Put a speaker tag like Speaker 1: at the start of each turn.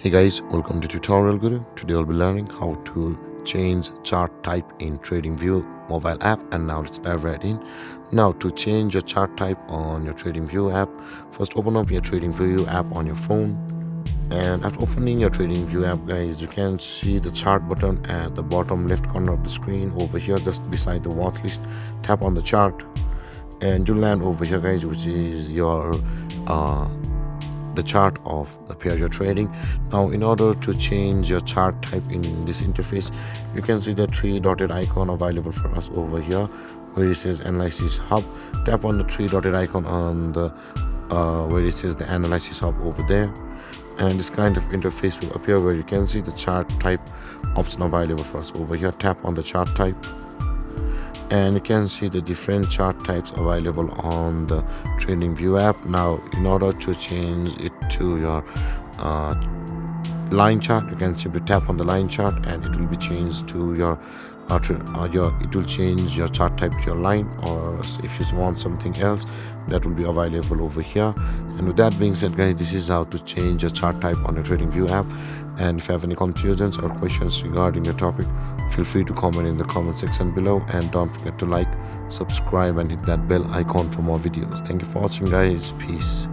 Speaker 1: Hey guys, welcome to Tutorial Guru. Today I'll be learning how to change chart type in TradingView mobile app, and now let's dive right in. Now to change your chart type on your TradingView app, first open up your TradingView app on your phone, and after opening your TradingView app guys, you can see the chart button at the bottom left corner of the screen over here just beside the watch list. Tap on the chart and you'll land over here guys, which is your the chart of the pair you're trading. Now in order to change your chart type in this interface, you can see the three dotted icon available for us over here where it says Analysis Hub. Tap on the three dotted icon on the where it says the Analysis Hub over there, and this kind of interface will appear where you can see the chart type option available for us over here. Tap on the chart type and you can see the different chart types available on the TradingView app. Now in order to change it to your line chart, you can simply tap on the line chart and it will be changed to your it will change your chart type to your line, or if you want something else, that will be available over here. And with that being said guys, this is how to change your chart type on your TradingView app. And if you have any confusions or questions regarding the topic, feel free to comment in the comment section below, and don't forget to like, subscribe and hit that bell icon for more videos. Thank you for watching guys. Peace.